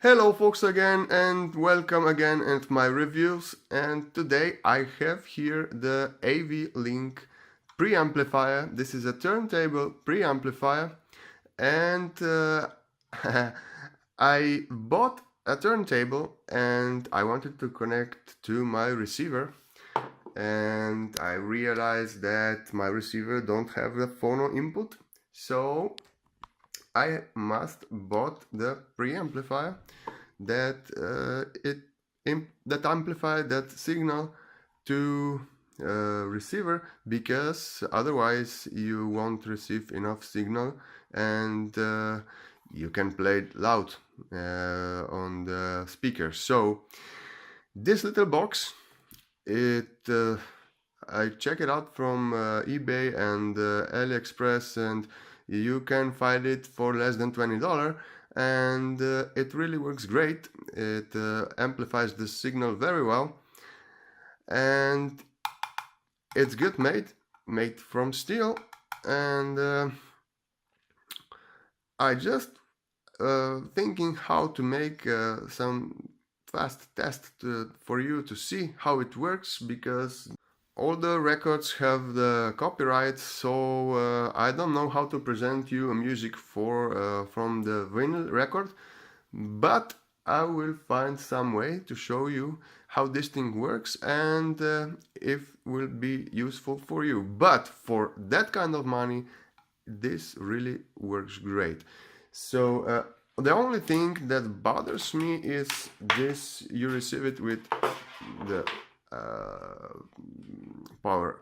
Hello folks again and welcome again at my reviews, and today I have here the AV Link preamplifier. This is a turntable preamplifier, and I bought a turntable and I wanted to connect to my receiver, and I realized that my receiver don't have the phono input, so I must bought the preamplifier that that amplify that signal to receiver, because otherwise you won't receive enough signal and you can play it loud on the speaker. So this little box, I check it out from eBay and AliExpress, and you can find it for less than $20, and it really works great. It amplifies the signal very well, and it's good made from steel. And I just thinking how to make some fast test for you to see how it works, because all the records have the copyright, so I don't know how to present you a music for from the vinyl record, but I will find some way to show you how this thing works, and if will be useful for you. But for that kind of money, this really works great. So the only thing that bothers me is this: you receive it with the power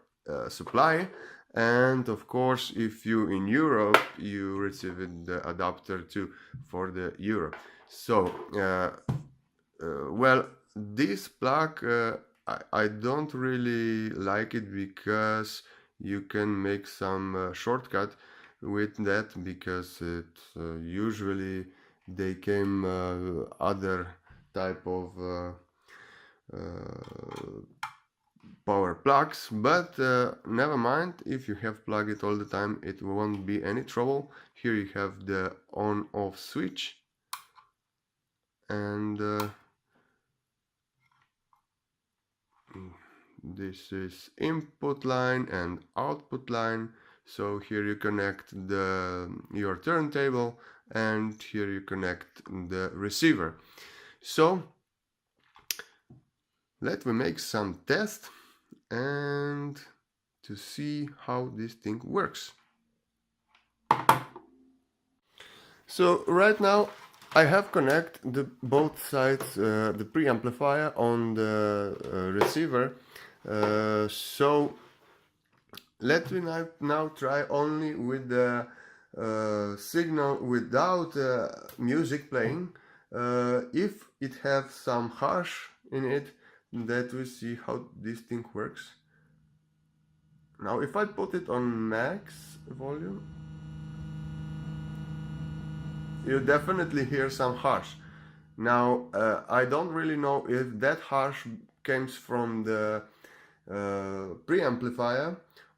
supply, and of course if you in Europe, you receive it, the adapter too, for the Europe. So well, this plug, I don't really like it, because you can make some shortcut with that, because it usually they came other type of power plugs, but never mind. If you have plugged it all the time, it won't be any trouble. Here you have the on off switch, and this is input line and output line. So here you connect your turntable, and here you connect the receiver. So let me make some test and to see how this thing works. So right now I have connected both sides, the preamplifier on the receiver. So let me now try only with the signal without music playing. If it has some harsh in it, that we see how this thing works. Now if I put it on max volume, you definitely hear some harsh. Now I don't really know if that harsh comes from the preamplifier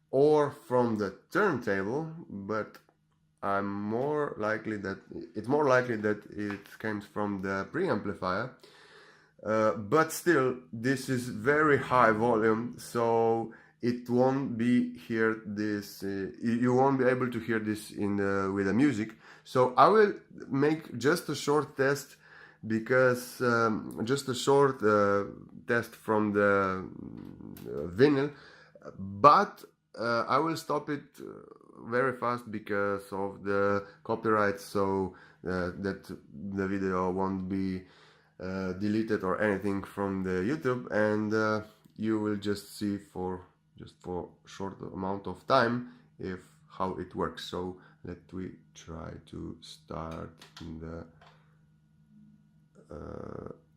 or from the turntable, but it's more likely that it comes from the preamplifier. But still, this is very high volume, so it won't be hear this. You won't be able to hear this in with the music. So I will make just a short test, because just a short test from the vinyl, but I will stop it very fast because of the copyright, so that the video won't be deleted or anything from the YouTube, and you will just see for short amount of time if how it works. So let we try to start the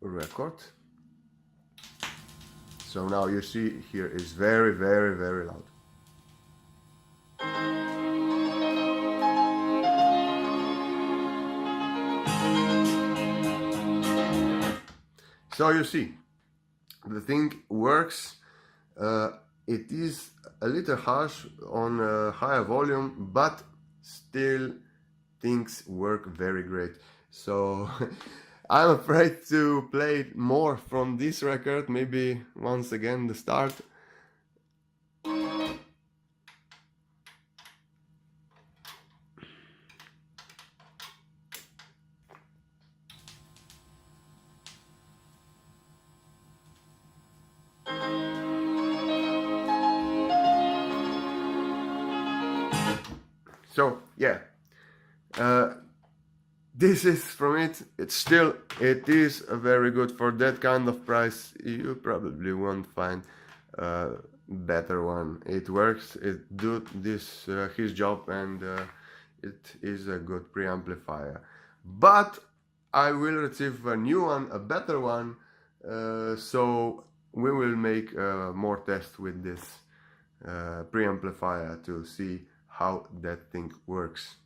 record. So now you see here is very loud. So you see, the thing works. It is a little harsh on a higher volume, but still things work very great. So I'm afraid to play more from this record, maybe once again the start. So yeah, this is from it. It is a very good for that kind of price. You probably won't find a better one. It works. It do this his job, and it is a good preamplifier. But I will receive a new one, a better one. So we will make more tests with this preamplifier to see how that thing works.